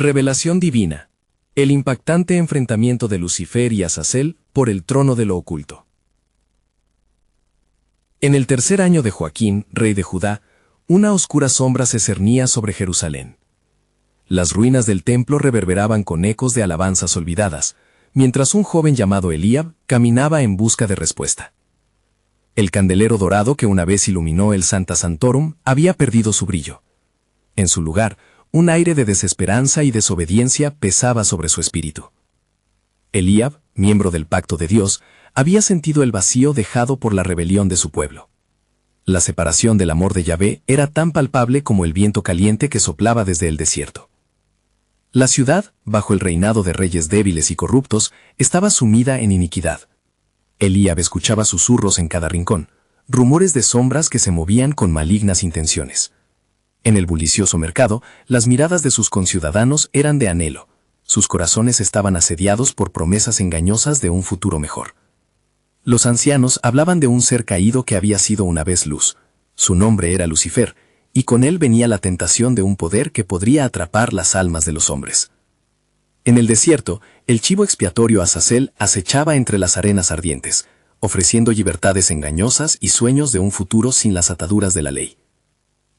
Revelación divina. El impactante enfrentamiento de Lucifer y Azazel por el trono de lo oculto. En el tercer año de Joaquín, rey de Judá, una oscura sombra se cernía sobre Jerusalén. Las ruinas del templo reverberaban con ecos de alabanzas olvidadas, mientras un joven llamado Eliab caminaba en busca de respuesta. El candelero dorado que una vez iluminó el Sancta Sanctorum había perdido su brillo. En su lugar, un aire de desesperanza y desobediencia pesaba sobre su espíritu. Eliab, miembro del pacto de Dios, había sentido el vacío dejado por la rebelión de su pueblo. La separación del amor de Yahvé era tan palpable como el viento caliente que soplaba desde el desierto. La ciudad, bajo el reinado de reyes débiles y corruptos, estaba sumida en iniquidad. Eliab escuchaba susurros en cada rincón, rumores de sombras que se movían con malignas intenciones. En el bullicioso mercado, las miradas de sus conciudadanos eran de anhelo. Sus corazones estaban asediados por promesas engañosas de un futuro mejor. Los ancianos hablaban de un ser caído que había sido una vez luz. Su nombre era Lucifer, y con él venía la tentación de un poder que podría atrapar las almas de los hombres. En el desierto, el chivo expiatorio Azazel acechaba entre las arenas ardientes, ofreciendo libertades engañosas y sueños de un futuro sin las ataduras de la ley.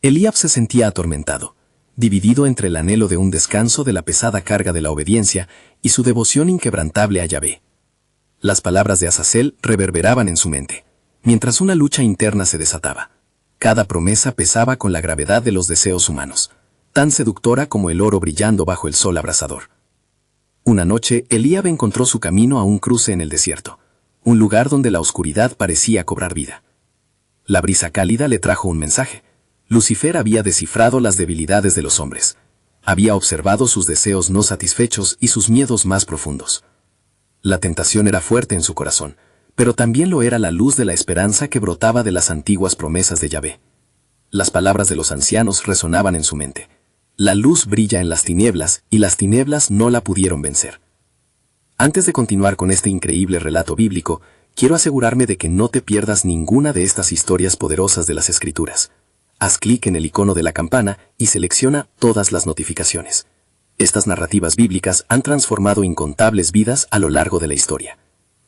Eliab se sentía atormentado, dividido entre el anhelo de un descanso de la pesada carga de la obediencia y su devoción inquebrantable a Yahvé. Las palabras de Azazel reverberaban en su mente, mientras una lucha interna se desataba. Cada promesa pesaba con la gravedad de los deseos humanos, tan seductora como el oro brillando bajo el sol abrasador. Una noche, Eliab encontró su camino a un cruce en el desierto, un lugar donde la oscuridad parecía cobrar vida. La brisa cálida le trajo un mensaje. Lucifer había descifrado las debilidades de los hombres. Había observado sus deseos no satisfechos y sus miedos más profundos. La tentación era fuerte en su corazón, pero también lo era la luz de la esperanza que brotaba de las antiguas promesas de Yahvé. Las palabras de los ancianos resonaban en su mente. La luz brilla en las tinieblas, y las tinieblas no la pudieron vencer. Antes de continuar con este increíble relato bíblico, quiero asegurarme de que no te pierdas ninguna de estas historias poderosas de las Escrituras. Haz clic en el icono de la campana y selecciona todas las notificaciones. Estas narrativas bíblicas han transformado incontables vidas a lo largo de la historia.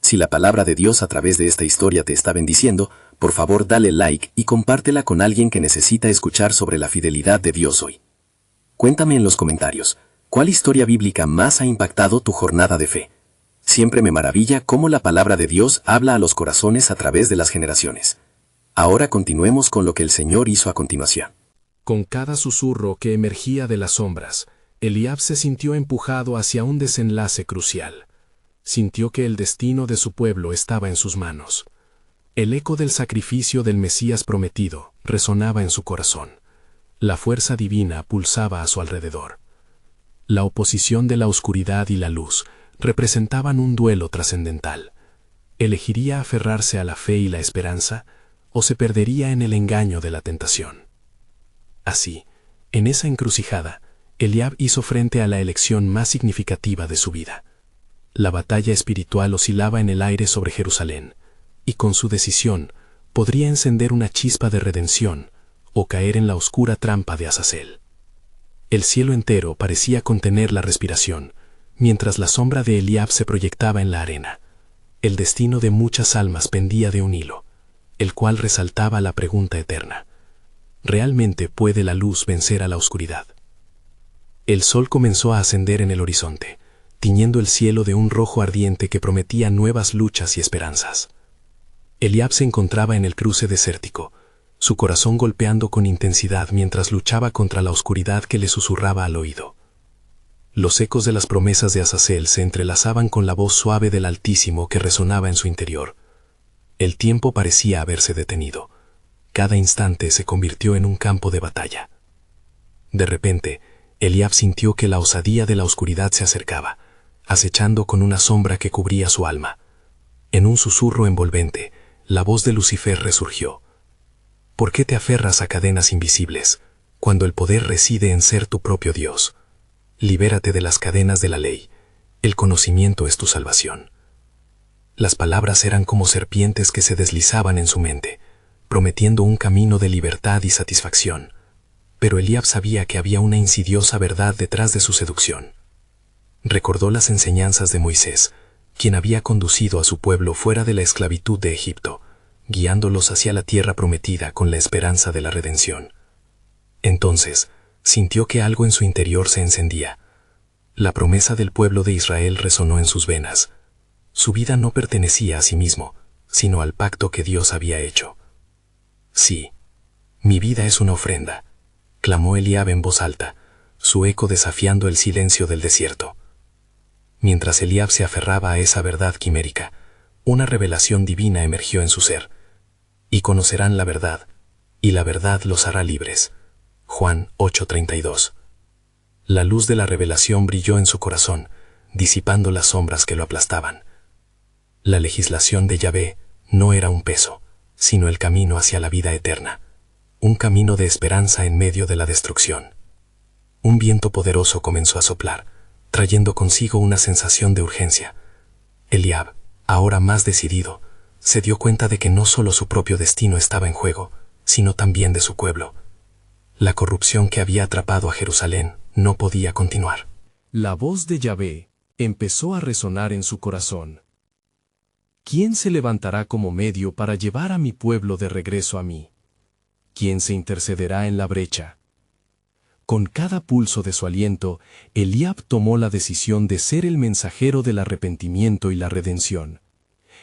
Si la palabra de Dios a través de esta historia te está bendiciendo, por favor dale like y compártela con alguien que necesita escuchar sobre la fidelidad de Dios hoy. Cuéntame en los comentarios, ¿cuál historia bíblica más ha impactado tu jornada de fe? Siempre me maravilla cómo la palabra de Dios habla a los corazones a través de las generaciones. Ahora continuemos con lo que el Señor hizo a continuación. Con cada susurro que emergía de las sombras, Eliab se sintió empujado hacia un desenlace crucial. Sintió que el destino de su pueblo estaba en sus manos. El eco del sacrificio del Mesías prometido resonaba en su corazón. La fuerza divina pulsaba a su alrededor. La oposición de la oscuridad y la luz representaban un duelo trascendental. ¿Elegiría aferrarse a la fe y la esperanza, o se perdería en el engaño de la tentación? Así, en esa encrucijada, Eliab hizo frente a la elección más significativa de su vida. La batalla espiritual oscilaba en el aire sobre Jerusalén, y con su decisión podría encender una chispa de redención o caer en la oscura trampa de Azazel. El cielo entero parecía contener la respiración, mientras la sombra de Eliab se proyectaba en la arena. El destino de muchas almas pendía de un hilo, el cual resaltaba la pregunta eterna: ¿realmente puede la luz vencer a la oscuridad? El sol comenzó a ascender en el horizonte, tiñendo el cielo de un rojo ardiente que prometía nuevas luchas y esperanzas. Eliab se encontraba en el cruce desértico, su corazón golpeando con intensidad mientras luchaba contra la oscuridad que le susurraba al oído. Los ecos de las promesas de Azazel se entrelazaban con la voz suave del Altísimo que resonaba en su interior. El tiempo parecía haberse detenido. Cada instante se convirtió en un campo de batalla. De repente, Eliab sintió que la osadía de la oscuridad se acercaba, acechando con una sombra que cubría su alma. En un susurro envolvente, la voz de Lucifer resurgió. ¿Por qué te aferras a cadenas invisibles, cuando el poder reside en ser tu propio Dios? Libérate de las cadenas de la ley. El conocimiento es tu salvación. Las palabras eran como serpientes que se deslizaban en su mente, prometiendo un camino de libertad y satisfacción. pero Eliab sabía que había una insidiosa verdad detrás de su seducción. Recordó las enseñanzas de Moisés, quien había conducido a su pueblo fuera de la esclavitud de Egipto, guiándolos hacia la tierra prometida con la esperanza de la redención. Entonces, sintió que algo en su interior se encendía. La promesa del pueblo de Israel resonó en sus venas. Su vida no pertenecía a sí mismo, sino al pacto que Dios había hecho. Sí, mi vida es una ofrenda, clamó Eliab en voz alta, su eco desafiando el silencio del desierto. Mientras Eliab se aferraba a esa verdad quimérica, una revelación divina emergió en su ser. Y conocerán la verdad, y la verdad los hará libres. Juan 8:32. La luz de la revelación brilló en su corazón, disipando las sombras que lo aplastaban. La legislación de Yahvé no era un peso, sino el camino hacia la vida eterna, un camino de esperanza en medio de la destrucción. Un viento poderoso comenzó a soplar, trayendo consigo una sensación de urgencia. Eliab, ahora más decidido, se dio cuenta de que no solo su propio destino estaba en juego, sino también de su pueblo. La corrupción que había atrapado a Jerusalén no podía continuar. La voz de Yahvé empezó a resonar en su corazón. ¿Quién se levantará como medio para llevar a mi pueblo de regreso a mí? ¿Quién se intercederá en la brecha? Con cada pulso de su aliento, Eliab tomó la decisión de ser el mensajero del arrepentimiento y la redención.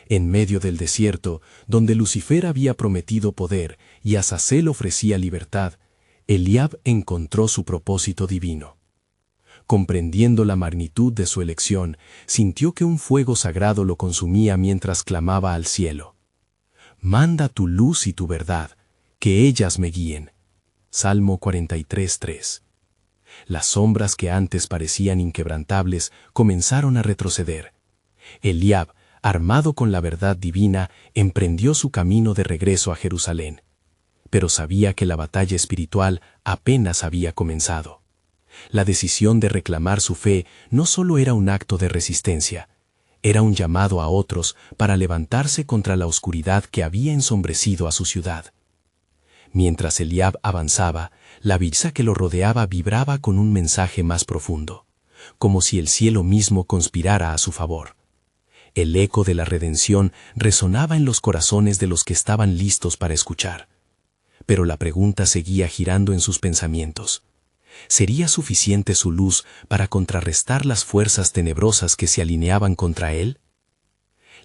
En medio del desierto, donde Lucifer había prometido poder y Azazel ofrecía libertad, Eliab encontró su propósito divino. Comprendiendo la magnitud de su elección, sintió que un fuego sagrado lo consumía mientras clamaba al cielo. «Manda tu luz y tu verdad, que ellas me guíen». Salmo 43:3. Las sombras que antes parecían inquebrantables comenzaron a retroceder. Eliab, armado con la verdad divina, emprendió su camino de regreso a Jerusalén. Pero sabía que la batalla espiritual apenas había comenzado. La decisión de reclamar su fe no solo era un acto de resistencia, era un llamado a otros para levantarse contra la oscuridad que había ensombrecido a su ciudad. Mientras Eliab avanzaba, la brisa que lo rodeaba vibraba con un mensaje más profundo, como si el cielo mismo conspirara a su favor. El eco de la redención resonaba en los corazones de los que estaban listos para escuchar. Pero la pregunta seguía girando en sus pensamientos. ¿Sería suficiente su luz para contrarrestar las fuerzas tenebrosas que se alineaban contra él?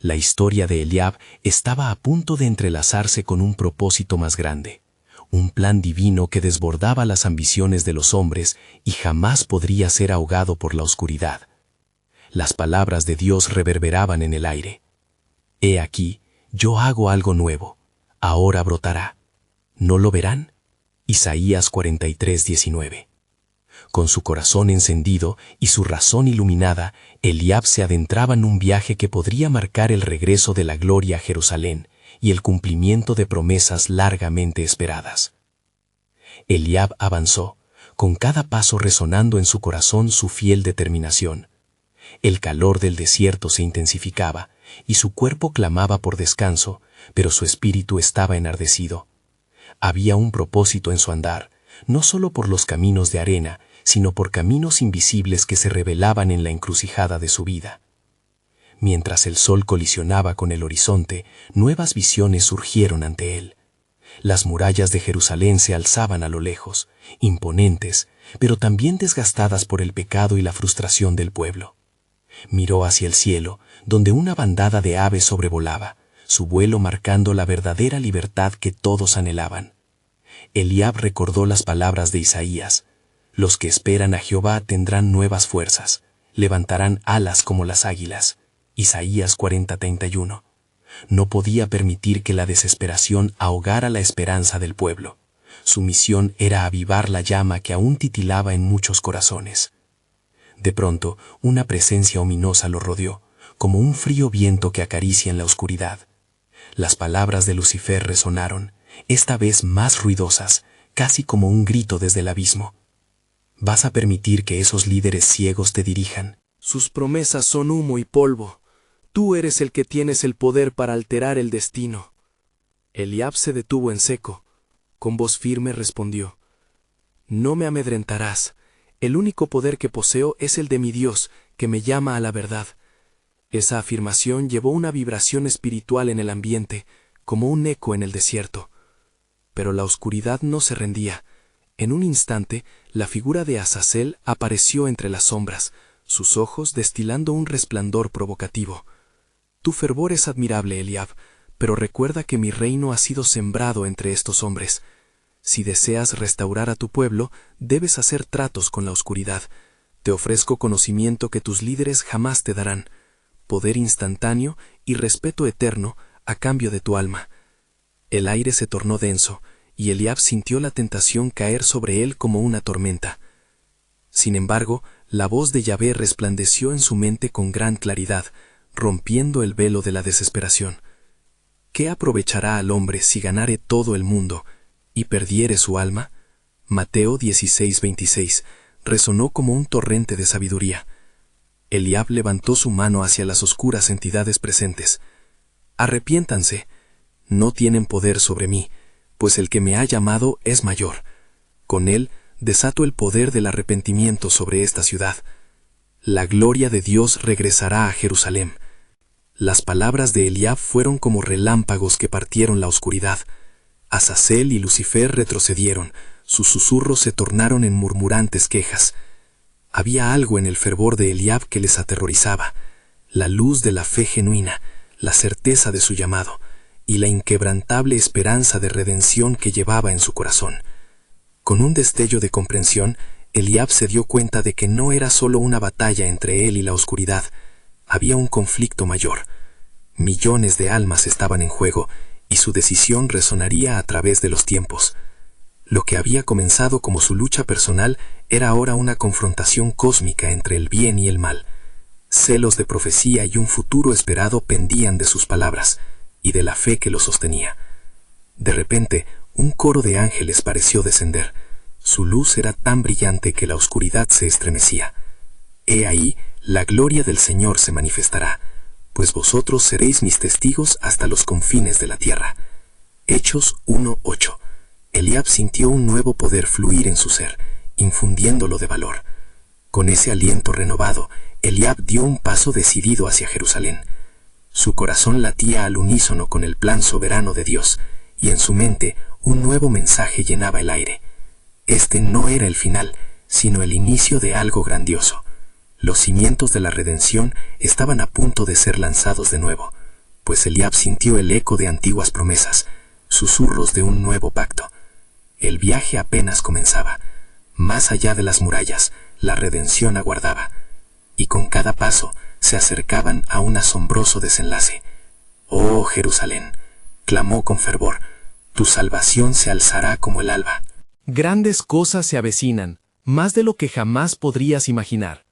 La historia de Eliab estaba a punto de entrelazarse con un propósito más grande, un plan divino que desbordaba las ambiciones de los hombres y jamás podría ser ahogado por la oscuridad. Las palabras de Dios reverberaban en el aire. «He aquí, yo hago algo nuevo, ahora brotará. ¿No lo verán?» Isaías 43:19. Con su corazón encendido y su razón iluminada, Eliab se adentraba en un viaje que podría marcar el regreso de la gloria a Jerusalén y el cumplimiento de promesas largamente esperadas. Eliab avanzó, con cada paso resonando en su corazón su fiel determinación. El calor del desierto se intensificaba y su cuerpo clamaba por descanso, pero su espíritu estaba enardecido. Había un propósito en su andar, no solo por los caminos de arena, sino por caminos invisibles que se revelaban en la encrucijada de su vida. Mientras el sol colisionaba con el horizonte, nuevas visiones surgieron ante él. Las murallas de Jerusalén se alzaban a lo lejos, imponentes, pero también desgastadas por el pecado y la frustración del pueblo. Miró hacia el cielo, donde una bandada de aves sobrevolaba, su vuelo marcando la verdadera libertad que todos anhelaban. Eliab recordó las palabras de Isaías: «Los que esperan a Jehová tendrán nuevas fuerzas, levantarán alas como las águilas». Isaías 40:31. No podía permitir que la desesperación ahogara la esperanza del pueblo. Su misión era avivar la llama que aún titilaba en muchos corazones. De pronto, una presencia ominosa lo rodeó, como un frío viento que acaricia en la oscuridad. Las palabras de Lucifer resonaron, esta vez más ruidosas, casi como un grito desde el abismo. «¿Vas a permitir que esos líderes ciegos te dirijan? Sus promesas son humo y polvo. Tú eres el que tienes el poder para alterar el destino». Eliab se detuvo en seco. Con voz firme respondió: No me amedrentarás. El único poder que poseo es el de mi Dios, que me llama a la verdad. Esa afirmación llevó una vibración espiritual en el ambiente, como un eco en el desierto. Pero la oscuridad no se rendía. En un instante, la figura de Azazel apareció entre las sombras, sus ojos destilando un resplandor provocativo. Tu fervor es admirable, Eliab, pero recuerda que mi reino ha sido sembrado entre estos hombres. Si deseas restaurar a tu pueblo, debes hacer tratos con la oscuridad. Te ofrezco conocimiento que tus líderes jamás te darán, poder instantáneo y respeto eterno a cambio de tu alma. El aire se tornó denso, y Eliab sintió la tentación caer sobre él como una tormenta. Sin embargo, la voz de Yahvé resplandeció en su mente con gran claridad, rompiendo el velo de la desesperación. ¿Qué aprovechará al hombre si ganare todo el mundo y perdiere su alma? Mateo 16:26 resonó como un torrente de sabiduría. Eliab levantó su mano hacia las oscuras entidades presentes. Arrepiéntanse, no tienen poder sobre mí, pues el que me ha llamado es mayor. Con él desato el poder del arrepentimiento sobre esta ciudad. La gloria de Dios regresará a Jerusalén. Las palabras de Eliab fueron como relámpagos que partieron la oscuridad. Azazel y Lucifer retrocedieron, sus susurros se tornaron en murmurantes quejas. Había algo en el fervor de Eliab que les aterrorizaba, la luz de la fe genuina, la certeza de su llamado y la inquebrantable esperanza de redención que llevaba en su corazón. Con un destello de comprensión, Eliab se dio cuenta de que no era solo una batalla entre él y la oscuridad, había un conflicto mayor. Millones de almas estaban en juego, y su decisión resonaría a través de los tiempos. Lo que había comenzado como su lucha personal era ahora una confrontación cósmica entre el bien y el mal. Celos de profecía y un futuro esperado pendían de sus palabras, y de la fe que lo sostenía. De repente, un coro de ángeles pareció descender. Su luz era tan brillante que la oscuridad se estremecía. He ahí, la gloria del Señor se manifestará, pues vosotros seréis mis testigos hasta los confines de la tierra. Hechos 1:8. Eliab sintió un nuevo poder fluir en su ser, infundiéndolo de valor. Con ese aliento renovado, Eliab dio un paso decidido hacia Jerusalén. Su corazón latía al unísono con el plan soberano de Dios, y en su mente un nuevo mensaje llenaba el aire. Este no era el final, sino el inicio de algo grandioso. Los cimientos de la redención estaban a punto de ser lanzados de nuevo, pues Eliab sintió el eco de antiguas promesas, susurros de un nuevo pacto. El viaje apenas comenzaba. Más allá de las murallas, la redención aguardaba, y con cada paso se acercaban a un asombroso desenlace. «Oh Jerusalén», clamó con fervor, «tu salvación se alzará como el alba». Grandes cosas se avecinan, más de lo que jamás podrías imaginar.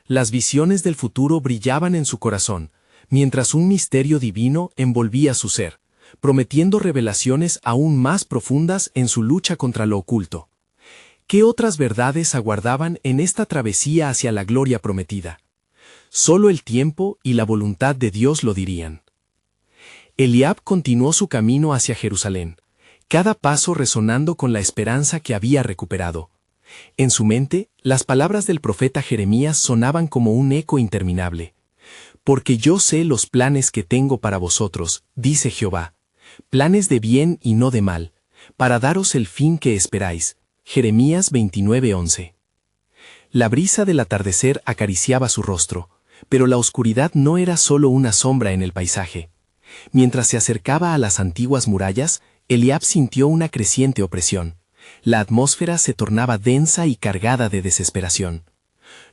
Las visiones del futuro brillaban en su corazón, mientras un misterio divino envolvía su ser, prometiendo revelaciones aún más profundas en su lucha contra lo oculto. ¿Qué otras verdades aguardaban en esta travesía hacia la gloria prometida? Solo el tiempo y la voluntad de Dios lo dirían. Eliab continuó su camino hacia Jerusalén, cada paso resonando con la esperanza que había recuperado. En su mente, las palabras del profeta Jeremías sonaban como un eco interminable. «Porque yo sé los planes que tengo para vosotros», dice Jehová, «planes de bien y no de mal, para daros el fin que esperáis». Jeremías 29:11. La brisa del atardecer acariciaba su rostro, pero la oscuridad no era solo una sombra en el paisaje. Mientras se acercaba a las antiguas murallas, Eliab sintió una creciente opresión. La atmósfera se tornaba densa y cargada de desesperación.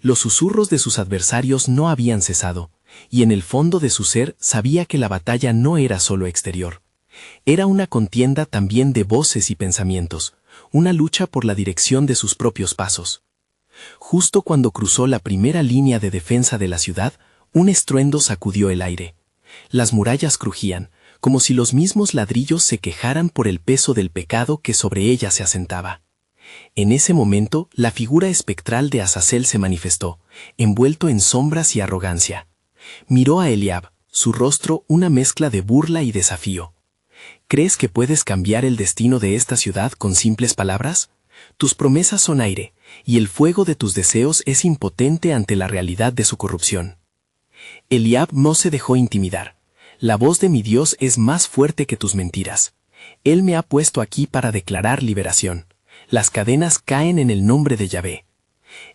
Los susurros de sus adversarios no habían cesado, y en el fondo de su ser sabía que la batalla no era solo exterior. Era una contienda también de voces y pensamientos, una lucha por la dirección de sus propios pasos. Justo cuando cruzó la primera línea de defensa de la ciudad, un estruendo sacudió el aire. Las murallas crujían, como si los mismos ladrillos se quejaran por el peso del pecado que sobre ella se asentaba. En ese momento, la figura espectral de Azazel se manifestó, envuelto en sombras y arrogancia. Miró a Eliab, su rostro una mezcla de burla y desafío. «¿Crees que puedes cambiar el destino de esta ciudad con simples palabras? Tus promesas son aire, y el fuego de tus deseos es impotente ante la realidad de su corrupción. Eliab no se dejó intimidar. La voz de mi Dios es más fuerte que tus mentiras. Él me ha puesto aquí para declarar liberación. Las cadenas caen en el nombre de Yahvé.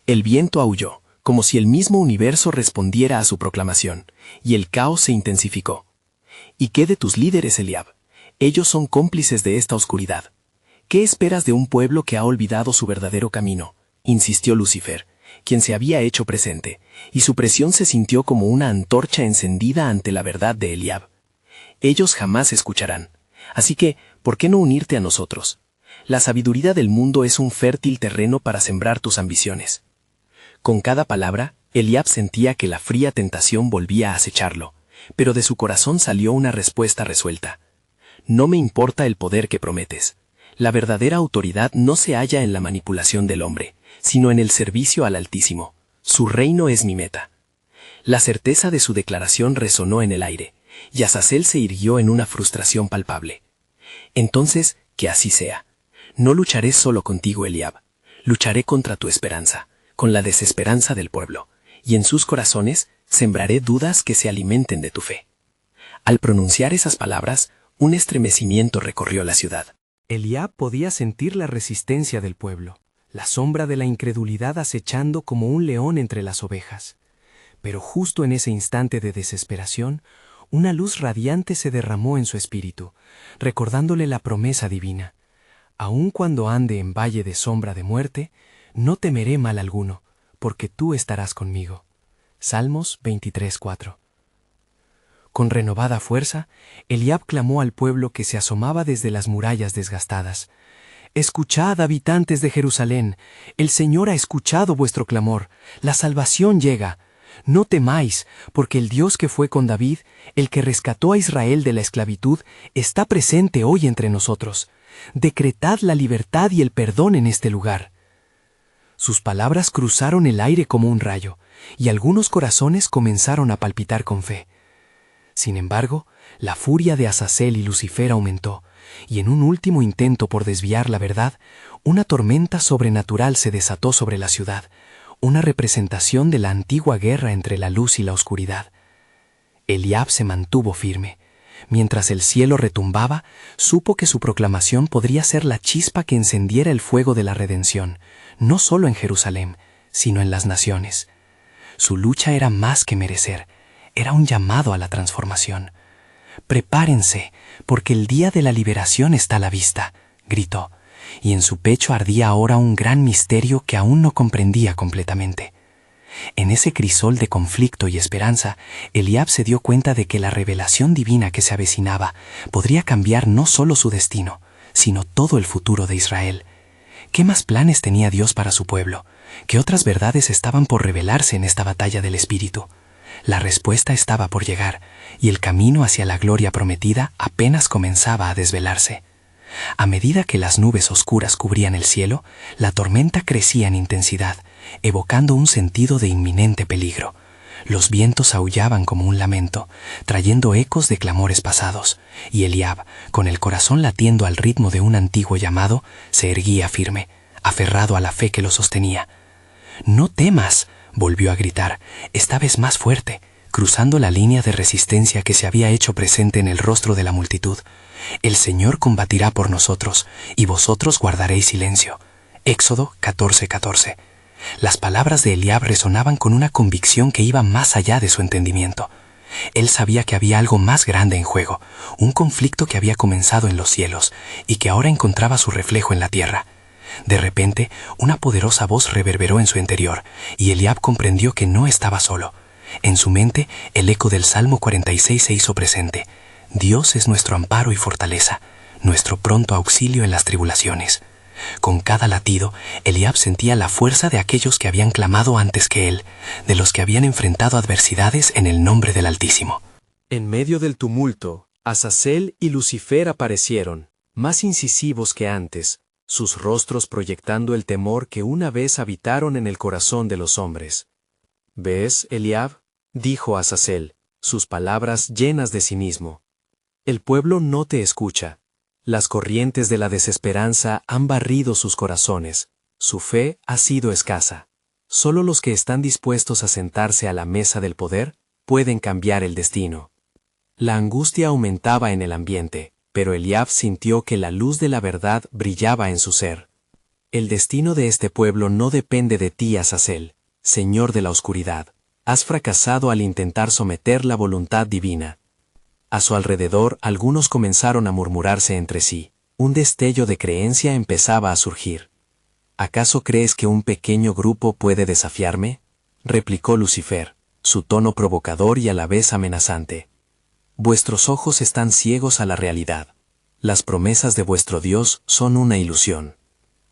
El viento aulló, como si el mismo universo respondiera a su proclamación, y el caos se intensificó. ¿Y qué de tus líderes, Eliab? Ellos son cómplices de esta oscuridad. ¿Qué esperas de un pueblo que ha olvidado su verdadero camino?, insistió Lucifer, quien se había hecho presente, y su presión se sintió como una antorcha encendida ante la verdad de Eliab. Ellos jamás escucharán. Así que, ¿por qué no unirte a nosotros? La sabiduría del mundo es un fértil terreno para sembrar tus ambiciones. Con cada palabra, Eliab sentía que la fría tentación volvía a acecharlo, pero de su corazón salió una respuesta resuelta. No me importa el poder que prometes. La verdadera autoridad no se halla en la manipulación del hombre, sino en el servicio al Altísimo. Su reino es mi meta. La certeza de su declaración resonó en el aire, y Azazel se irguió en una frustración palpable. Entonces, que así sea. No lucharé solo contigo, Eliab. Lucharé contra tu esperanza, con la desesperanza del pueblo, y en sus corazones sembraré dudas que se alimenten de tu fe. Al pronunciar esas palabras, un estremecimiento recorrió la ciudad. Eliab podía sentir la resistencia del pueblo, la sombra de la incredulidad acechando como un león entre las ovejas. Pero justo en ese instante de desesperación, una luz radiante se derramó en su espíritu, recordándole la promesa divina. Aun cuando ande en valle de sombra de muerte, no temeré mal alguno, porque tú estarás conmigo. Salmos 23:4. Con renovada fuerza, Eliab clamó al pueblo que se asomaba desde las murallas desgastadas. «Escuchad, habitantes de Jerusalén, el Señor ha escuchado vuestro clamor, la salvación llega. No temáis, porque el Dios que fue con David, el que rescató a Israel de la esclavitud, está presente hoy entre nosotros. Decretad la libertad y el perdón en este lugar». Sus palabras cruzaron el aire como un rayo, y algunos corazones comenzaron a palpitar con fe. Sin embargo, la furia de Azazel y Lucifer aumentó, y en un último intento por desviar la verdad, una tormenta sobrenatural se desató sobre la ciudad, una representación de la antigua guerra entre la luz y la oscuridad. Eliab se mantuvo firme. Mientras el cielo retumbaba, supo que su proclamación podría ser la chispa que encendiera el fuego de la redención, no solo en Jerusalén, sino en las naciones. Su lucha era más que merecer, era un llamado a la transformación. «Prepárense, porque el día de la liberación está a la vista», gritó, y en su pecho ardía ahora un gran misterio que aún no comprendía completamente. En ese crisol de conflicto y esperanza, Eliab se dio cuenta de que la revelación divina que se avecinaba podría cambiar no solo su destino, sino todo el futuro de Israel. ¿Qué más planes tenía Dios para su pueblo? ¿Qué otras verdades estaban por revelarse en esta batalla del Espíritu? La respuesta estaba por llegar, y el camino hacia la gloria prometida apenas comenzaba a desvelarse. A medida que las nubes oscuras cubrían el cielo, la tormenta crecía en intensidad, evocando un sentido de inminente peligro. Los vientos aullaban como un lamento, trayendo ecos de clamores pasados, y Eliab, con el corazón latiendo al ritmo de un antiguo llamado, se erguía firme, aferrado a la fe que lo sostenía. «No temas», volvió a gritar, esta vez más fuerte, cruzando la línea de resistencia que se había hecho presente en el rostro de la multitud. «El Señor combatirá por nosotros, y vosotros guardaréis silencio». Éxodo 14:14. Las palabras de Eliab resonaban con una convicción que iba más allá de su entendimiento. Él sabía que había algo más grande en juego, un conflicto que había comenzado en los cielos y que ahora encontraba su reflejo en la tierra. De repente, una poderosa voz reverberó en su interior, y Eliab comprendió que no estaba solo. En su mente, el eco del Salmo 46 se hizo presente. Dios es nuestro amparo y fortaleza, nuestro pronto auxilio en las tribulaciones. Con cada latido, Eliab sentía la fuerza de aquellos que habían clamado antes que él, de los que habían enfrentado adversidades en el nombre del Altísimo. En medio del tumulto, Azazel y Lucifer aparecieron, más incisivos que antes, sus rostros proyectando el temor que una vez habitaron en el corazón de los hombres. «¿Ves, Eliab?», dijo Azazel, sus palabras llenas de cinismo. «El pueblo no te escucha. Las corrientes de la desesperanza han barrido sus corazones. Su fe ha sido escasa. Solo los que están dispuestos a sentarse a la mesa del poder pueden cambiar el destino. La angustia aumentaba en el ambiente, pero Eliab sintió que la luz de la verdad brillaba en su ser. El destino de este pueblo no depende de ti, Azazel, Señor de la oscuridad. Has fracasado al intentar someter la voluntad divina. A su alrededor, algunos comenzaron a murmurarse entre sí. Un destello de creencia empezaba a surgir. ¿Acaso crees que un pequeño grupo puede desafiarme?, replicó Lucifer, su tono provocador y a la vez amenazante. Vuestros ojos están ciegos a la realidad. Las promesas de vuestro Dios son una ilusión.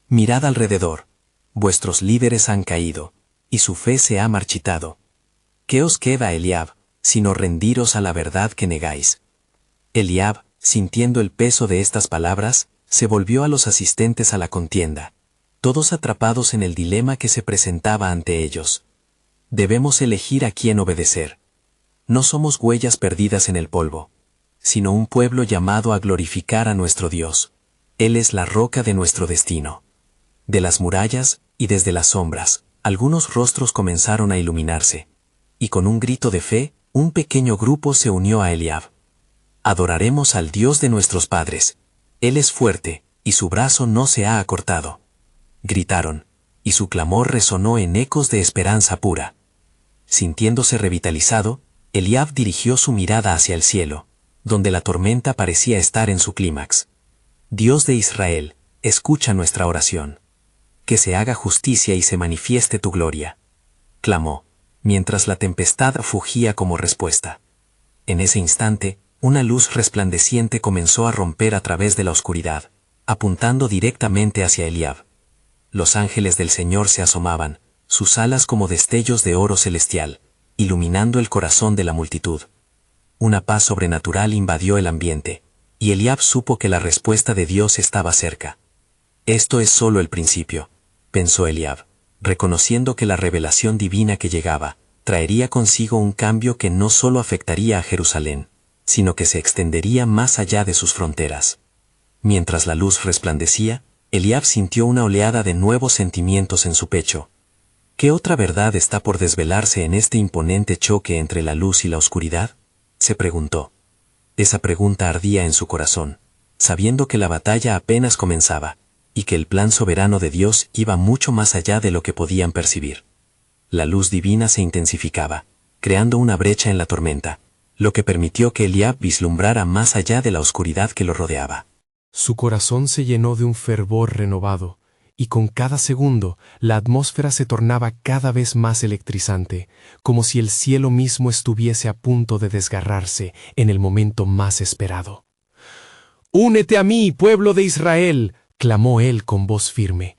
Mirad alrededor. Vuestros líderes han caído, y su fe se ha marchitado. ¿Qué os queda, Eliab, sino rendiros a la verdad que negáis? Eliab, sintiendo el peso de estas palabras, se volvió a los asistentes a la contienda, todos atrapados en el dilema que se presentaba ante ellos. Debemos elegir a quién obedecer. No somos huellas perdidas en el polvo, sino un pueblo llamado a glorificar a nuestro Dios. Él es la roca de nuestro destino. De las murallas, y desde las sombras, algunos rostros comenzaron a iluminarse, y con un grito de fe, un pequeño grupo se unió a Eliab. Adoraremos al Dios de nuestros padres. Él es fuerte, y su brazo no se ha acortado. Gritaron, y su clamor resonó en ecos de esperanza pura. Sintiéndose revitalizado, Eliab dirigió su mirada hacia el cielo, donde la tormenta parecía estar en su clímax. Dios de Israel, escucha nuestra oración. Que se haga justicia y se manifieste tu gloria, clamó, mientras la tempestad fugía como respuesta. En ese instante, una luz resplandeciente comenzó a romper a través de la oscuridad, apuntando directamente hacia Eliab. Los ángeles del Señor se asomaban, sus alas como destellos de oro celestial, iluminando el corazón de la multitud. Una paz sobrenatural invadió el ambiente, y Eliab supo que la respuesta de Dios estaba cerca. Esto es solo el principio, pensó Eliab, reconociendo que la revelación divina que llegaba traería consigo un cambio que no solo afectaría a Jerusalén, sino que se extendería más allá de sus fronteras. Mientras la luz resplandecía, Eliab sintió una oleada de nuevos sentimientos en su pecho. ¿Qué otra verdad está por desvelarse en este imponente choque entre la luz y la oscuridad?, se preguntó. Esa pregunta ardía en su corazón, sabiendo que la batalla apenas comenzaba, y que el plan soberano de Dios iba mucho más allá de lo que podían percibir. La luz divina se intensificaba, creando una brecha en la tormenta, lo que permitió que Eliab vislumbrara más allá de la oscuridad que lo rodeaba. Su corazón se llenó de un fervor renovado, y con cada segundo la atmósfera se tornaba cada vez más electrizante, como si el cielo mismo estuviese a punto de desgarrarse en el momento más esperado. «¡Únete a mí, pueblo de Israel!», clamó él con voz firme.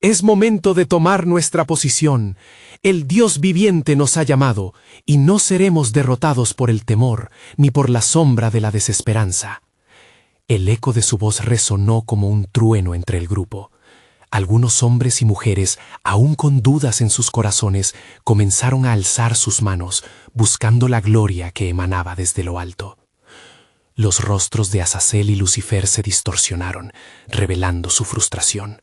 «Es momento de tomar nuestra posición. El Dios viviente nos ha llamado, y no seremos derrotados por el temor, ni por la sombra de la desesperanza». El eco de su voz resonó como un trueno entre el grupo. Algunos hombres y mujeres, aún con dudas en sus corazones, comenzaron a alzar sus manos, buscando la gloria que emanaba desde lo alto. Los rostros de Azazel y Lucifer se distorsionaron, revelando su frustración.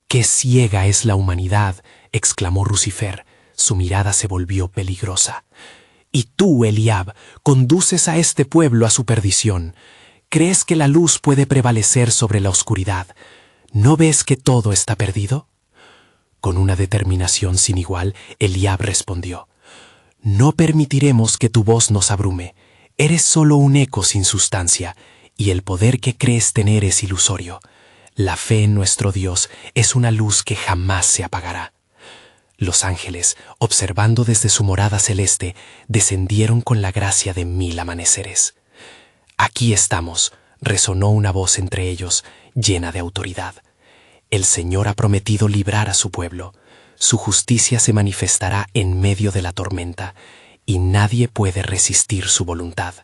«¡Qué ciega es la humanidad!», exclamó Lucifer. Su mirada se volvió peligrosa. «Y tú, Eliab, conduces a este pueblo a su perdición. ¿Crees que la luz puede prevalecer sobre la oscuridad? ¿No ves que todo está perdido?». Con una determinación sin igual, Eliab respondió: «No permitiremos que tu voz nos abrume. Eres solo un eco sin sustancia, y el poder que crees tener es ilusorio. La fe en nuestro Dios es una luz que jamás se apagará». Los ángeles, observando desde su morada celeste, descendieron con la gracia de 1000 amaneceres. «Aquí estamos», resonó una voz entre ellos, llena de autoridad. «El Señor ha prometido librar a su pueblo. Su justicia se manifestará en medio de la tormenta, y nadie puede resistir su voluntad».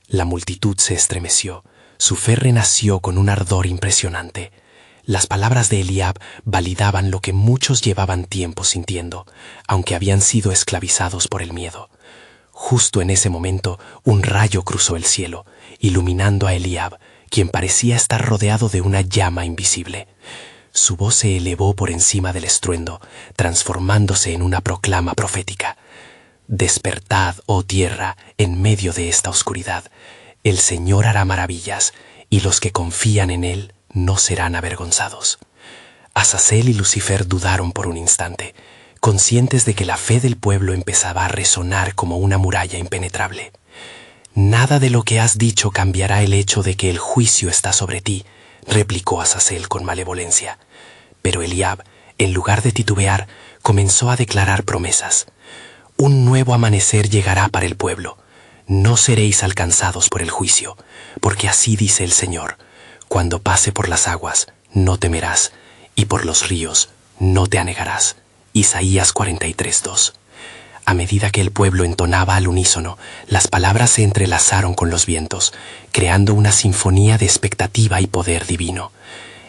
La multitud se estremeció, su fe renació con un ardor impresionante. Las palabras de Eliab validaban lo que muchos llevaban tiempo sintiendo, aunque habían sido esclavizados por el miedo. Justo en ese momento, un rayo cruzó el cielo, iluminando a Eliab, quien parecía estar rodeado de una llama invisible. Su voz se elevó por encima del estruendo, transformándose en una proclama profética. Despertad, oh tierra, en medio de esta oscuridad. El Señor hará maravillas, y los que confían en Él no serán avergonzados. Azazel y Lucifer dudaron por un instante, conscientes de que la fe del pueblo empezaba a resonar como una muralla impenetrable. Nada de lo que has dicho cambiará el hecho de que el juicio está sobre ti, replicó Azazel con malevolencia. Pero Eliab, en lugar de titubear, comenzó a declarar promesas. Un nuevo amanecer llegará para el pueblo. No seréis alcanzados por el juicio, porque así dice el Señor: cuando pase por las aguas, no temerás, y por los ríos, no te anegarás. Isaías 43:2. A medida que el pueblo entonaba al unísono, las palabras se entrelazaron con los vientos, creando una sinfonía de expectativa y poder divino.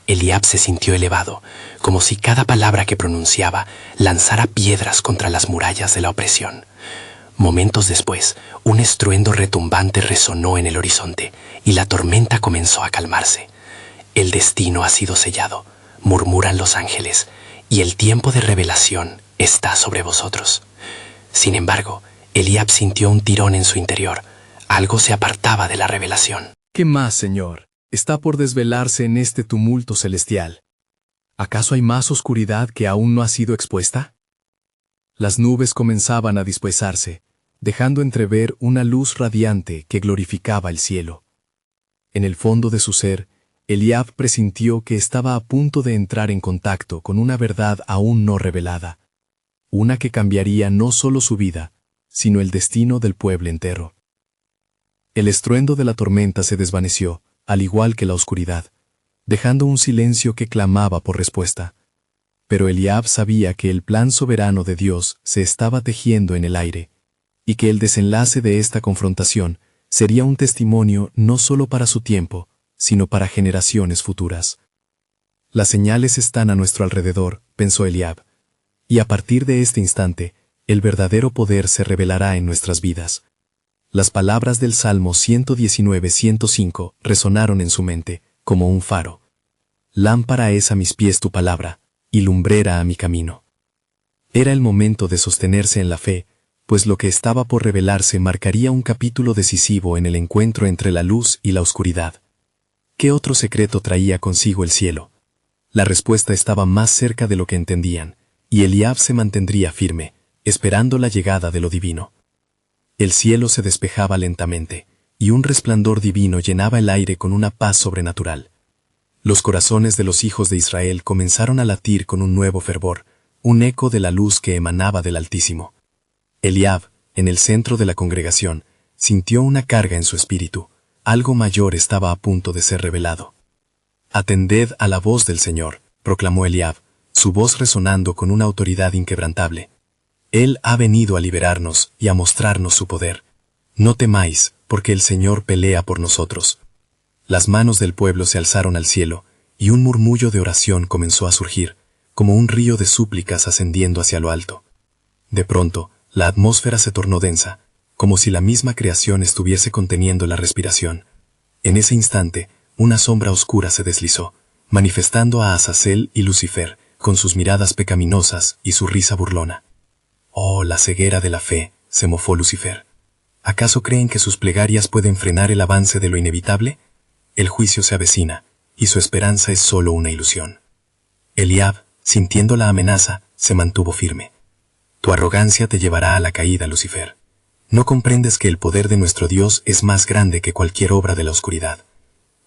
Eliab se sintió elevado, como si cada palabra que pronunciaba lanzara piedras contra las murallas de la opresión. Momentos después, un estruendo retumbante resonó en el horizonte, y la tormenta comenzó a calmarse. El destino ha sido sellado, murmuran los ángeles, y el tiempo de revelación está sobre vosotros. Sin embargo, Eliab sintió un tirón en su interior. Algo se apartaba de la revelación. ¿Qué más, Señor, está por desvelarse en este tumulto celestial? ¿Acaso hay más oscuridad que aún no ha sido expuesta? Las nubes comenzaban a dispersarse, dejando entrever una luz radiante que glorificaba el cielo. En el fondo de su ser, Eliab presintió que estaba a punto de entrar en contacto con una verdad aún no revelada, una que cambiaría no solo su vida, sino el destino del pueblo entero. El estruendo de la tormenta se desvaneció, al igual que la oscuridad, dejando un silencio que clamaba por respuesta. Pero Eliab sabía que el plan soberano de Dios se estaba tejiendo en el aire, y que el desenlace de esta confrontación sería un testimonio no solo para su tiempo, sino para generaciones futuras. Las señales están a nuestro alrededor, pensó Eliab, y a partir de este instante, el verdadero poder se revelará en nuestras vidas. Las palabras del Salmo 119-105 resonaron en su mente, como un faro. Lámpara es a mis pies tu palabra, y lumbrera a mi camino. Era el momento de sostenerse en la fe, pues lo que estaba por revelarse marcaría un capítulo decisivo en el encuentro entre la luz y la oscuridad. ¿Qué otro secreto traía consigo el cielo? La respuesta estaba más cerca de lo que entendían, y Eliab se mantendría firme, esperando la llegada de lo divino. El cielo se despejaba lentamente, y un resplandor divino llenaba el aire con una paz sobrenatural. Los corazones de los hijos de Israel comenzaron a latir con un nuevo fervor, un eco de la luz que emanaba del Altísimo. Eliab, en el centro de la congregación, sintió una carga en su espíritu. Algo mayor estaba a punto de ser revelado. «Atended a la voz del Señor», proclamó Eliab, su voz resonando con una autoridad inquebrantable. «Él ha venido a liberarnos y a mostrarnos su poder. No temáis, porque el Señor pelea por nosotros». Las manos del pueblo se alzaron al cielo, y un murmullo de oración comenzó a surgir, como un río de súplicas ascendiendo hacia lo alto. De pronto, la atmósfera se tornó densa, como si la misma creación estuviese conteniendo la respiración. En ese instante, una sombra oscura se deslizó, manifestando a Azazel y Lucifer, con sus miradas pecaminosas y su risa burlona. «Oh, la ceguera de la fe», se mofó Lucifer. «¿Acaso creen que sus plegarias pueden frenar el avance de lo inevitable? El juicio se avecina, y su esperanza es solo una ilusión». Eliab, sintiendo la amenaza, se mantuvo firme. «Tu arrogancia te llevará a la caída, Lucifer. ¿No comprendes que el poder de nuestro Dios es más grande que cualquier obra de la oscuridad?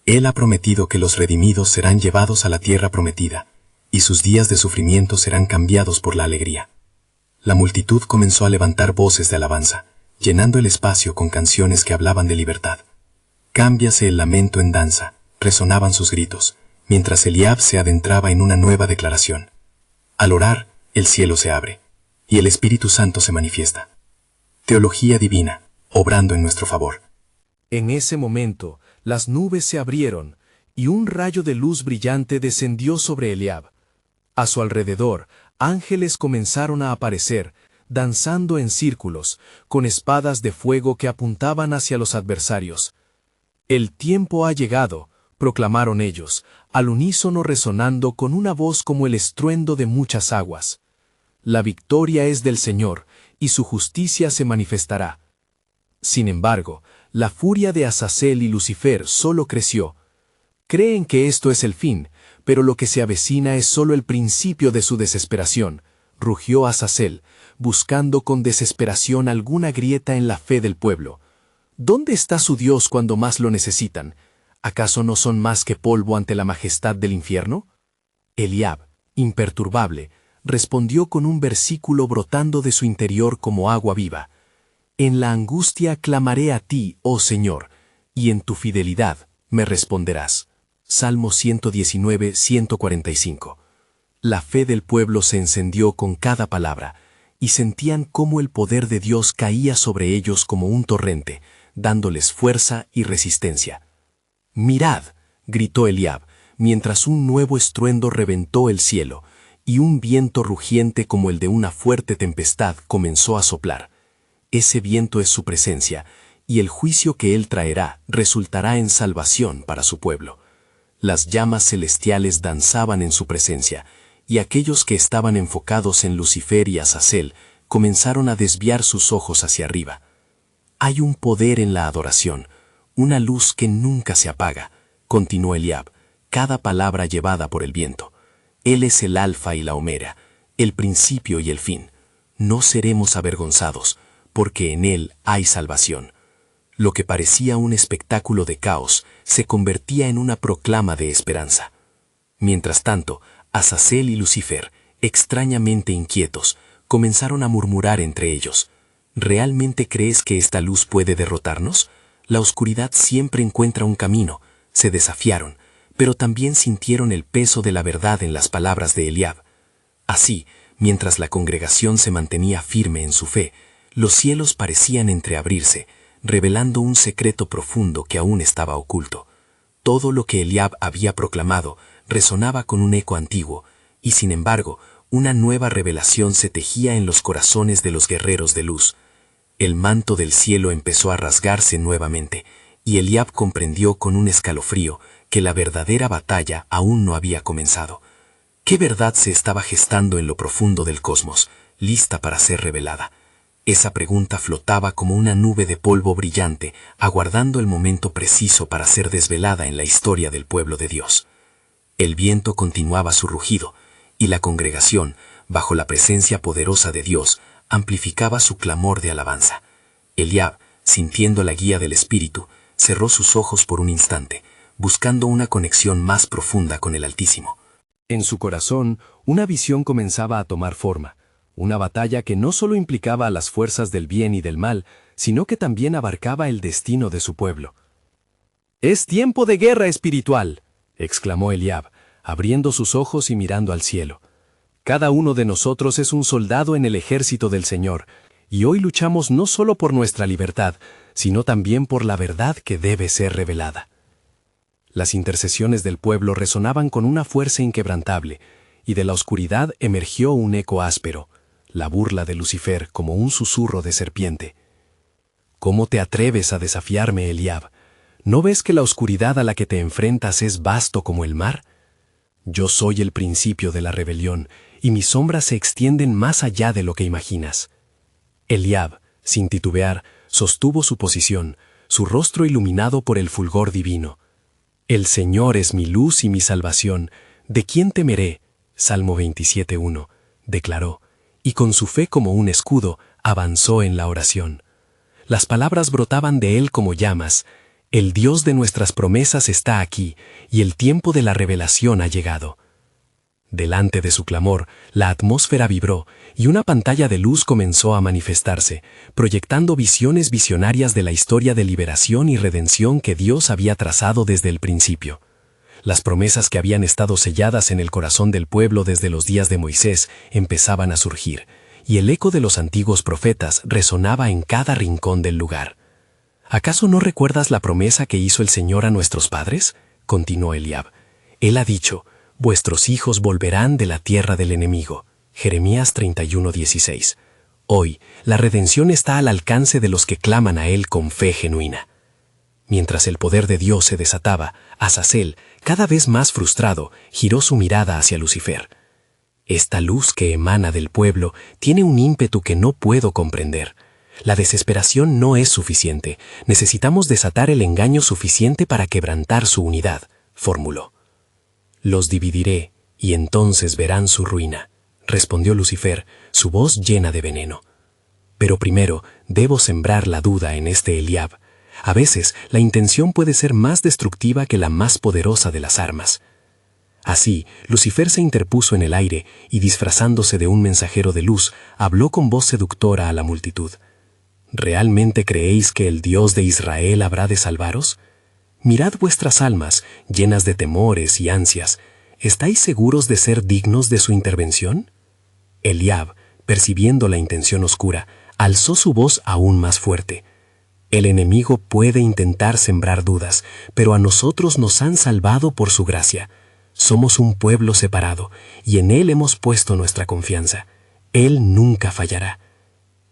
Él ha prometido que los redimidos serán llevados a la tierra prometida, y sus días de sufrimiento serán cambiados por la alegría». La multitud comenzó a levantar voces de alabanza, llenando el espacio con canciones que hablaban de libertad. «Cámbiase el lamento en danza», resonaban sus gritos, mientras Eliab se adentraba en una nueva declaración. Al orar, el cielo se abre, y el Espíritu Santo se manifiesta. Teología divina, obrando en nuestro favor. En ese momento, las nubes se abrieron, y un rayo de luz brillante descendió sobre Eliab. A su alrededor, ángeles comenzaron a aparecer, danzando en círculos, con espadas de fuego que apuntaban hacia los adversarios. «El tiempo ha llegado», proclamaron ellos, al unísono resonando con una voz como el estruendo de muchas aguas. La victoria es del Señor, y su justicia se manifestará. Sin embargo, la furia de Azazel y Lucifer solo creció. Creen que esto es el fin, pero lo que se avecina es solo el principio de su desesperación, rugió Azazel, buscando con desesperación alguna grieta en la fe del pueblo. ¿Dónde está su Dios cuando más lo necesitan? ¿Acaso no son más que polvo ante la majestad del infierno? Eliab, imperturbable, respondió con un versículo brotando de su interior como agua viva. En la angustia clamaré a ti, oh Señor, y en tu fidelidad me responderás. Salmo 119, 145. La fe del pueblo se encendió con cada palabra, y sentían cómo el poder de Dios caía sobre ellos como un torrente, dándoles fuerza y resistencia. «Mirad», gritó Eliab, mientras un nuevo estruendo reventó el cielo, y un viento rugiente como el de una fuerte tempestad comenzó a soplar. Ese viento es su presencia, y el juicio que él traerá resultará en salvación para su pueblo. Las llamas celestiales danzaban en su presencia, y aquellos que estaban enfocados en Lucifer y Azazel comenzaron a desviar sus ojos hacia arriba. Hay un poder en la adoración, una luz que nunca se apaga, continuó Eliab, cada palabra llevada por el viento. Él es el alfa y la omega, el principio y el fin. No seremos avergonzados, porque en él hay salvación. Lo que parecía un espectáculo de caos se convertía en una proclama de esperanza. Mientras tanto, Azazel y Lucifer, extrañamente inquietos, comenzaron a murmurar entre ellos. ¿Realmente crees que esta luz puede derrotarnos? La oscuridad siempre encuentra un camino. Se desafiaron, pero también sintieron el peso de la verdad en las palabras de Eliab. Así, mientras la congregación se mantenía firme en su fe, los cielos parecían entreabrirse, revelando un secreto profundo que aún estaba oculto. Todo lo que Eliab había proclamado resonaba con un eco antiguo, y sin embargo, una nueva revelación se tejía en los corazones de los guerreros de luz. El manto del cielo empezó a rasgarse nuevamente, y Eliab comprendió con un escalofrío que la verdadera batalla aún no había comenzado. ¿Qué verdad se estaba gestando en lo profundo del cosmos, lista para ser revelada? Esa pregunta flotaba como una nube de polvo brillante, aguardando el momento preciso para ser desvelada en la historia del pueblo de Dios. El viento continuaba su rugido, y la congregación, bajo la presencia poderosa de Dios, amplificaba su clamor de alabanza. Eliab, sintiendo la guía del Espíritu, cerró sus ojos por un instante, buscando una conexión más profunda con el Altísimo. En su corazón, una visión comenzaba a tomar forma, una batalla que no solo implicaba a las fuerzas del bien y del mal, sino que también abarcaba el destino de su pueblo. «¡Es tiempo de guerra espiritual!», exclamó Eliab, abriendo sus ojos y mirando al cielo. «Cada uno de nosotros es un soldado en el ejército del Señor, y hoy luchamos no solo por nuestra libertad, sino también por la verdad que debe ser revelada». Las intercesiones del pueblo resonaban con una fuerza inquebrantable, y de la oscuridad emergió un eco áspero, la burla de Lucifer como un susurro de serpiente. «¿Cómo te atreves a desafiarme, Eliab? ¿No ves que la oscuridad a la que te enfrentas es vasto como el mar? Yo soy el principio de la rebelión, y mis sombras se extienden más allá de lo que imaginas». Eliab, sin titubear, sostuvo su posición, su rostro iluminado por el fulgor divino. «El Señor es mi luz y mi salvación, ¿de quién temeré?», Salmo 27:1, declaró, y con su fe como un escudo, avanzó en la oración. Las palabras brotaban de él como llamas. El Dios de nuestras promesas está aquí, y el tiempo de la revelación ha llegado. Delante de su clamor, la atmósfera vibró, y una pantalla de luz comenzó a manifestarse, proyectando visiones visionarias de la historia de liberación y redención que Dios había trazado desde el principio. Las promesas que habían estado selladas en el corazón del pueblo desde los días de Moisés empezaban a surgir, y el eco de los antiguos profetas resonaba en cada rincón del lugar. ¿Acaso no recuerdas la promesa que hizo el Señor a nuestros padres?, continuó Eliab. Él ha dicho, vuestros hijos volverán de la tierra del enemigo. Jeremías 31:16. Hoy, la redención está al alcance de los que claman a Él con fe genuina. Mientras el poder de Dios se desataba, Azazel, cada vez más frustrado, giró su mirada hacia Lucifer. Esta luz que emana del pueblo tiene un ímpetu que no puedo comprender. La desesperación no es suficiente. Necesitamos desatar el engaño suficiente para quebrantar su unidad, formuló. Los dividiré, y entonces verán su ruina, respondió Lucifer, su voz llena de veneno. Pero primero debo sembrar la duda en este Eliab. A veces la intención puede ser más destructiva que la más poderosa de las armas. Así, Lucifer se interpuso en el aire y, disfrazándose de un mensajero de luz, habló con voz seductora a la multitud. ¿Realmente creéis que el Dios de Israel habrá de salvaros? Mirad vuestras almas, llenas de temores y ansias. ¿Estáis seguros de ser dignos de su intervención? Eliab, percibiendo la intención oscura, alzó su voz aún más fuerte. El enemigo puede intentar sembrar dudas, pero a nosotros nos han salvado por su gracia. Somos un pueblo separado, y en Él hemos puesto nuestra confianza. Él nunca fallará.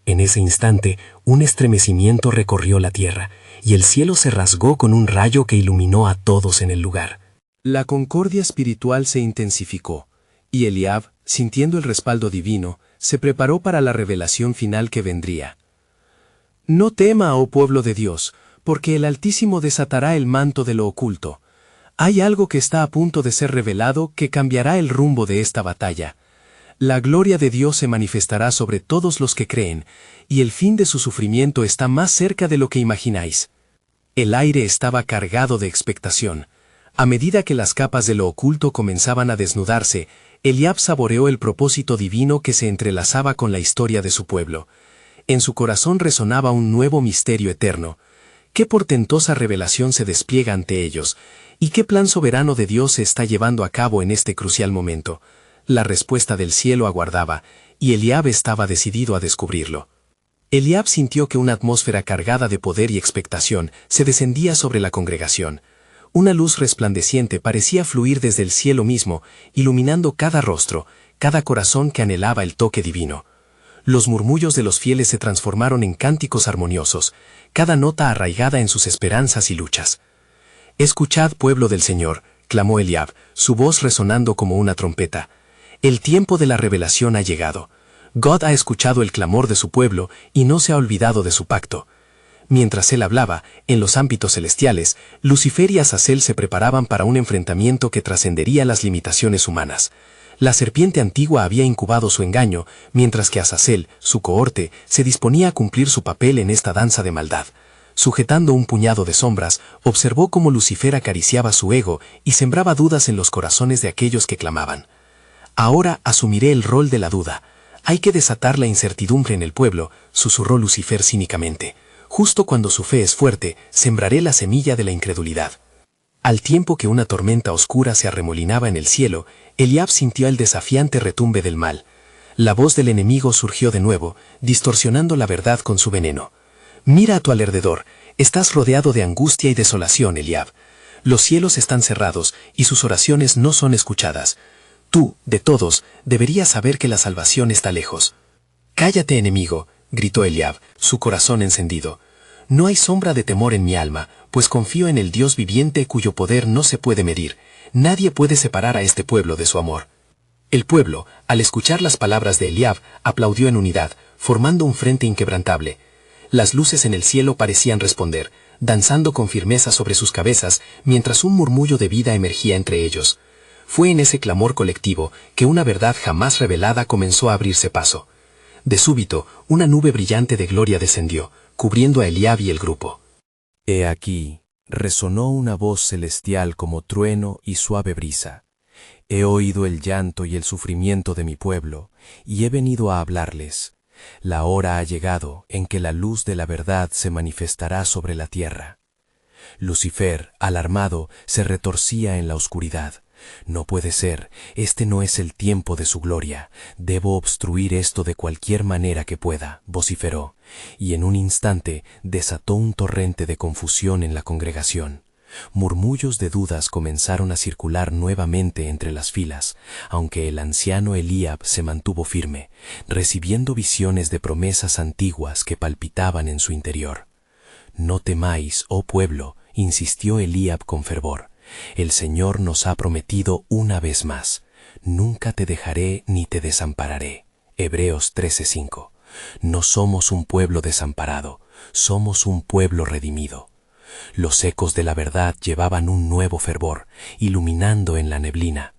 En ese instante, un estremecimiento recorrió la tierra, y el cielo se rasgó con un rayo que iluminó a todos en el lugar. La concordia espiritual se intensificó, y Eliab, sintiendo el respaldo divino, se preparó para la revelación final que vendría. No tema, oh pueblo de Dios, porque el Altísimo desatará el manto de lo oculto. Hay algo que está a punto de ser revelado que cambiará el rumbo de esta batalla. La gloria de Dios se manifestará sobre todos los que creen, y el fin de su sufrimiento está más cerca de lo que imagináis. El aire estaba cargado de expectación. A medida que las capas de lo oculto comenzaban a desnudarse, Eliab saboreó el propósito divino que se entrelazaba con la historia de su pueblo. En su corazón resonaba un nuevo misterio eterno. ¿Qué portentosa revelación se despliega ante ellos? ¿Y qué plan soberano de Dios se está llevando a cabo en este crucial momento? La respuesta del cielo aguardaba, y Eliab estaba decidido a descubrirlo. Eliab sintió que una atmósfera cargada de poder y expectación se descendía sobre la congregación. Una luz resplandeciente parecía fluir desde el cielo mismo, iluminando cada rostro, cada corazón que anhelaba el toque divino. Los murmullos de los fieles se transformaron en cánticos armoniosos, cada nota arraigada en sus esperanzas y luchas. «Escuchad, pueblo del Señor», clamó Eliab, su voz resonando como una trompeta. «El tiempo de la revelación ha llegado. God ha escuchado el clamor de su pueblo y no se ha olvidado de su pacto». Mientras él hablaba, en los ámbitos celestiales, Lucifer y Azazel se preparaban para un enfrentamiento que trascendería las limitaciones humanas. La serpiente antigua había incubado su engaño, mientras que Azazel, su cohorte, se disponía a cumplir su papel en esta danza de maldad. Sujetando un puñado de sombras, observó cómo Lucifer acariciaba su ego y sembraba dudas en los corazones de aquellos que clamaban. «Ahora asumiré el rol de la duda. Hay que desatar la incertidumbre en el pueblo», susurró Lucifer cínicamente. «Justo cuando su fe es fuerte, sembraré la semilla de la incredulidad». Al tiempo que una tormenta oscura se arremolinaba en el cielo, Eliab sintió el desafiante retumbe del mal. La voz del enemigo surgió de nuevo, distorsionando la verdad con su veneno. «Mira a tu alrededor, estás rodeado de angustia y desolación, Eliab. Los cielos están cerrados y sus oraciones no son escuchadas. Tú, de todos, deberías saber que la salvación está lejos». «Cállate, enemigo», gritó Eliab, su corazón encendido. «No hay sombra de temor en mi alma, pues confío en el Dios viviente cuyo poder no se puede medir. Nadie puede separar a este pueblo de su amor». El pueblo, al escuchar las palabras de Eliab, aplaudió en unidad, formando un frente inquebrantable. Las luces en el cielo parecían responder, danzando con firmeza sobre sus cabezas, mientras un murmullo de vida emergía entre ellos. Fue en ese clamor colectivo que una verdad jamás revelada comenzó a abrirse paso. De súbito, una nube brillante de gloria descendió, cubriendo a Eliab y el grupo. He aquí, resonó una voz celestial como trueno y suave brisa. He oído el llanto y el sufrimiento de mi pueblo, y he venido a hablarles. La hora ha llegado en que la luz de la verdad se manifestará sobre la tierra. Lucifer, alarmado, se retorcía en la oscuridad. No puede ser, este no es el tiempo de su gloria. Debo obstruir esto de cualquier manera que pueda, vociferó, y en un instante desató un torrente de confusión en la congregación. Murmullos de dudas comenzaron a circular nuevamente entre las filas, aunque el anciano Eliab se mantuvo firme, recibiendo visiones de promesas antiguas que palpitaban en su interior. «No temáis, oh pueblo», insistió Eliab con fervor. El Señor nos ha prometido una vez más: nunca te dejaré ni te desampararé. Hebreos 13:5. No somos un pueblo desamparado, somos un pueblo redimido. Los ecos de la verdad llevaban un nuevo fervor, iluminando en la neblina.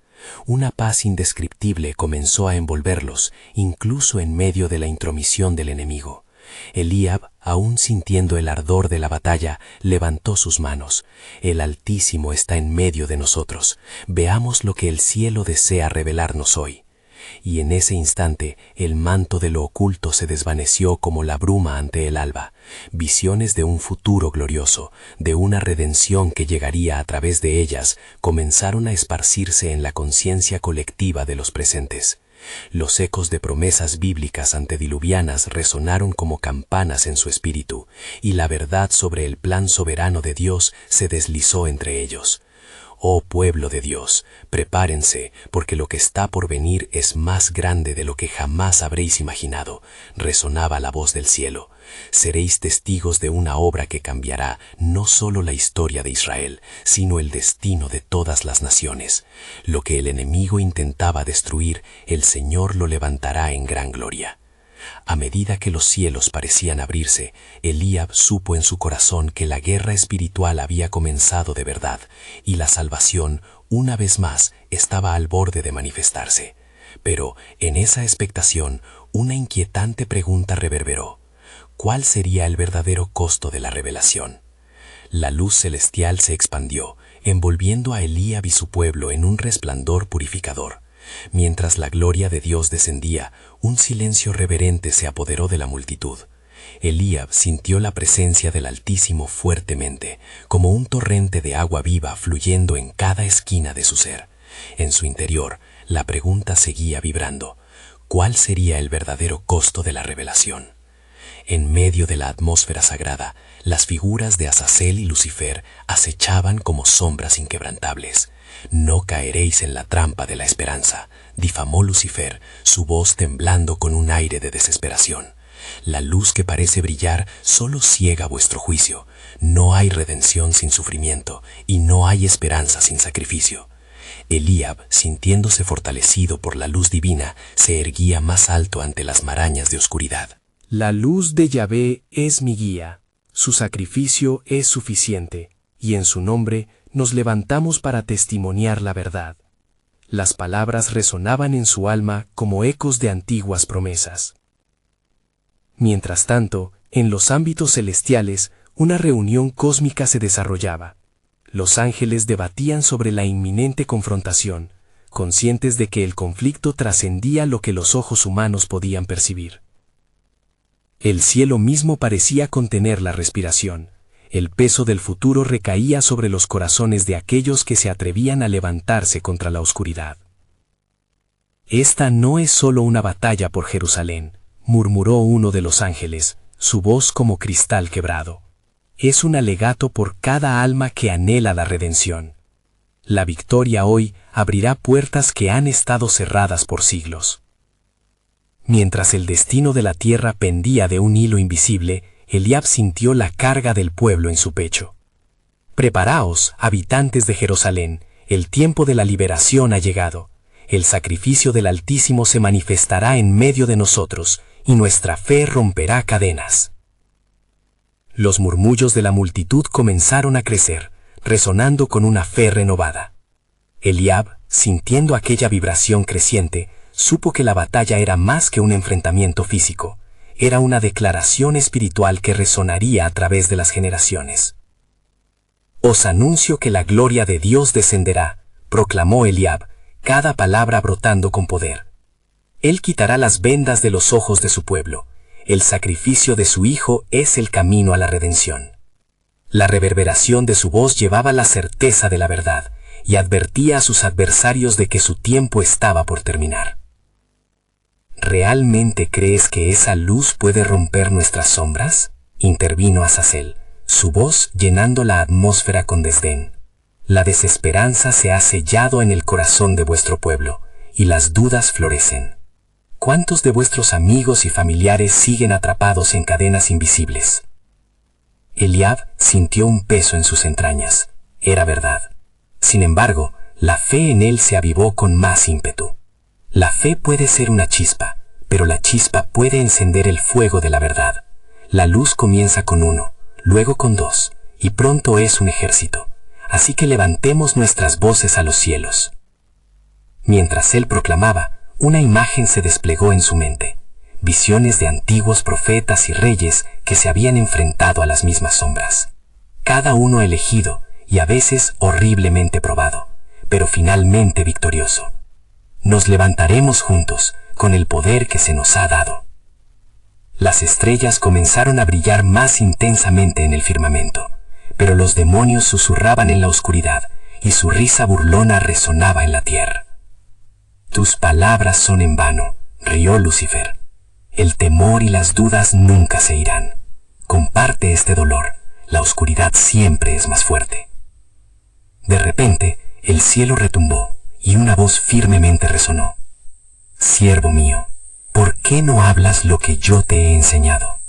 Una paz indescriptible comenzó a envolverlos, incluso en medio de la intromisión del enemigo. Eliab, aún sintiendo el ardor de la batalla, levantó sus manos. El Altísimo está en medio de nosotros. Veamos lo que el cielo desea revelarnos hoy. Y en ese instante el manto de lo oculto se desvaneció como la bruma ante el alba. Visiones de un futuro glorioso, de una redención que llegaría a través de ellas, comenzaron a esparcirse en la conciencia colectiva de los presentes. Los ecos de promesas bíblicas antediluvianas resonaron como campanas en su espíritu, y la verdad sobre el plan soberano de Dios se deslizó entre ellos. Oh pueblo de Dios, prepárense, porque lo que está por venir es más grande de lo que jamás habréis imaginado, resonaba la voz del cielo. Seréis testigos de una obra que cambiará no solo la historia de Israel, sino el destino de todas las naciones. Lo que el enemigo intentaba destruir, el Señor lo levantará en gran gloria. A medida que los cielos parecían abrirse, Eliab supo en su corazón que la guerra espiritual había comenzado de verdad, y la salvación, una vez más, estaba al borde de manifestarse. Pero, en esa expectación, una inquietante pregunta reverberó: ¿cuál sería el verdadero costo de la revelación? La luz celestial se expandió, envolviendo a Eliab y su pueblo en un resplandor purificador. Mientras la gloria de Dios descendía, un silencio reverente se apoderó de la multitud. Eliab sintió la presencia del Altísimo fuertemente, como un torrente de agua viva fluyendo en cada esquina de su ser. En su interior, la pregunta seguía vibrando: ¿cuál sería el verdadero costo de la revelación? En medio de la atmósfera sagrada, las figuras de Azazel y Lucifer acechaban como sombras inquebrantables. No caeréis en la trampa de la esperanza, difamó Lucifer, su voz temblando con un aire de desesperación. La luz que parece brillar solo ciega vuestro juicio. No hay redención sin sufrimiento, y no hay esperanza sin sacrificio. Eliab, sintiéndose fortalecido por la luz divina, se erguía más alto ante las marañas de oscuridad. La luz de Yahvé es mi guía, su sacrificio es suficiente, y en su nombre nos levantamos para testimoniar la verdad. Las palabras resonaban en su alma como ecos de antiguas promesas. Mientras tanto, en los ámbitos celestiales, una reunión cósmica se desarrollaba. Los ángeles debatían sobre la inminente confrontación, conscientes de que el conflicto trascendía lo que los ojos humanos podían percibir. El cielo mismo parecía contener la respiración. El peso del futuro recaía sobre los corazones de aquellos que se atrevían a levantarse contra la oscuridad. Esta no es solo una batalla por Jerusalén, murmuró uno de los ángeles, su voz como cristal quebrado. Es un alegato por cada alma que anhela la redención. La victoria hoy abrirá puertas que han estado cerradas por siglos. Mientras el destino de la tierra pendía de un hilo invisible, Eliab sintió la carga del pueblo en su pecho. Preparaos, habitantes de Jerusalén, el tiempo de la liberación ha llegado. El sacrificio del Altísimo se manifestará en medio de nosotros, y nuestra fe romperá cadenas. Los murmullos de la multitud comenzaron a crecer, resonando con una fe renovada. Eliab, sintiendo aquella vibración creciente, supo que la batalla era más que un enfrentamiento físico. Era una declaración espiritual que resonaría a través de las generaciones. Os anuncio que la gloria de Dios descenderá, proclamó Eliab, cada palabra brotando con poder. Él quitará las vendas de los ojos de su pueblo. El sacrificio de su Hijo es el camino a la redención. La reverberación de su voz llevaba la certeza de la verdad y advertía a sus adversarios de que su tiempo estaba por terminar. ¿Realmente crees que esa luz puede romper nuestras sombras?, intervino Azazel, su voz llenando la atmósfera con desdén. La desesperanza se ha sellado en el corazón de vuestro pueblo, y las dudas florecen. ¿Cuántos de vuestros amigos y familiares siguen atrapados en cadenas invisibles? Eliab sintió un peso en sus entrañas. Era verdad. Sin embargo, la fe en él se avivó con más ímpetu. La fe puede ser una chispa, pero la chispa puede encender el fuego de la verdad. La luz comienza con uno, luego con dos, y pronto es un ejército. Así que levantemos nuestras voces a los cielos. Mientras él proclamaba, una imagen se desplegó en su mente. Visiones de antiguos profetas y reyes que se habían enfrentado a las mismas sombras. Cada uno elegido y a veces horriblemente probado, pero finalmente victorioso. Nos levantaremos juntos con el poder que se nos ha dado. Las estrellas comenzaron a brillar más intensamente en el firmamento, pero los demonios susurraban en la oscuridad y su risa burlona resonaba en la tierra. Tus palabras son en vano, rió Lucifer. El temor y las dudas nunca se irán. Comparte este dolor, la oscuridad siempre es más fuerte. De repente, el cielo retumbó y una voz firmemente resonó. Siervo mío, ¿por qué no hablas lo que yo te he enseñado?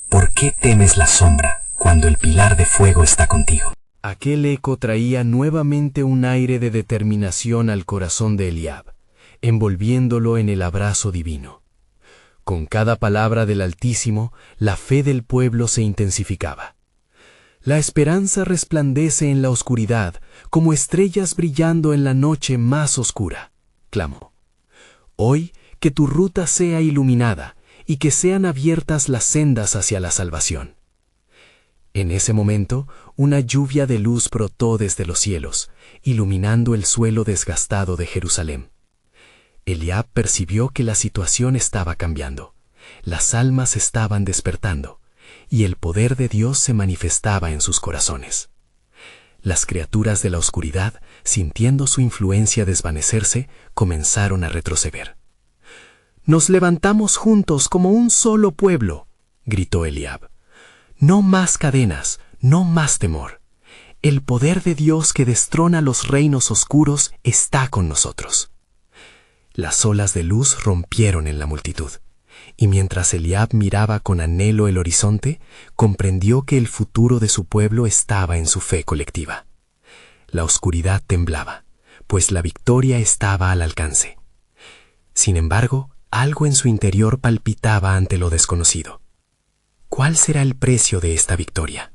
¿Por qué temes la sombra cuando el pilar de fuego está contigo? Aquel eco traía nuevamente un aire de determinación al corazón de Eliab, envolviéndolo en el abrazo divino. Con cada palabra del Altísimo, la fe del pueblo se intensificaba. La esperanza resplandece en la oscuridad, como estrellas brillando en la noche más oscura, clamó. Hoy que tu ruta sea iluminada y que sean abiertas las sendas hacia la salvación. En ese momento, una lluvia de luz brotó desde los cielos, iluminando el suelo desgastado de Jerusalén. Eliab percibió que la situación estaba cambiando, las almas estaban despertando, y el poder de Dios se manifestaba en sus corazones. Las criaturas de la oscuridad, sintiendo su influencia desvanecerse, comenzaron a retroceder. «Nos levantamos juntos como un solo pueblo», gritó Eliab. «No más cadenas, no más temor. El poder de Dios que destrona los reinos oscuros está con nosotros». Las olas de luz rompieron en la multitud, y mientras Eliab miraba con anhelo el horizonte, comprendió que el futuro de su pueblo estaba en su fe colectiva. La oscuridad temblaba, pues la victoria estaba al alcance. Sin embargo, algo en su interior palpitaba ante lo desconocido. ¿Cuál será el precio de esta victoria?,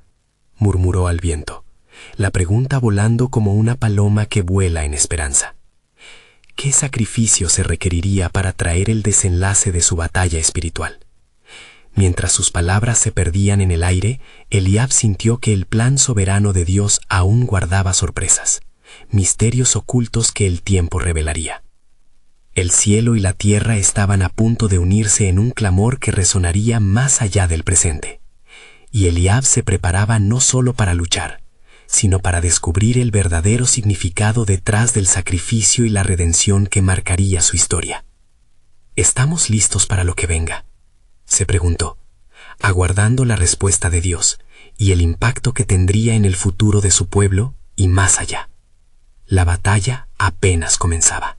murmuró al viento, la pregunta volando como una paloma que vuela en esperanza. ¿Qué sacrificio se requeriría para traer el desenlace de su batalla espiritual? Mientras sus palabras se perdían en el aire, Eliab sintió que el plan soberano de Dios aún guardaba sorpresas, misterios ocultos que el tiempo revelaría. El cielo y la tierra estaban a punto de unirse en un clamor que resonaría más allá del presente. Y Eliab se preparaba no solo para luchar, sino para descubrir el verdadero significado detrás del sacrificio y la redención que marcaría su historia. ¿Estamos listos para lo que venga?, se preguntó, aguardando la respuesta de Dios y el impacto que tendría en el futuro de su pueblo y más allá. La batalla apenas comenzaba.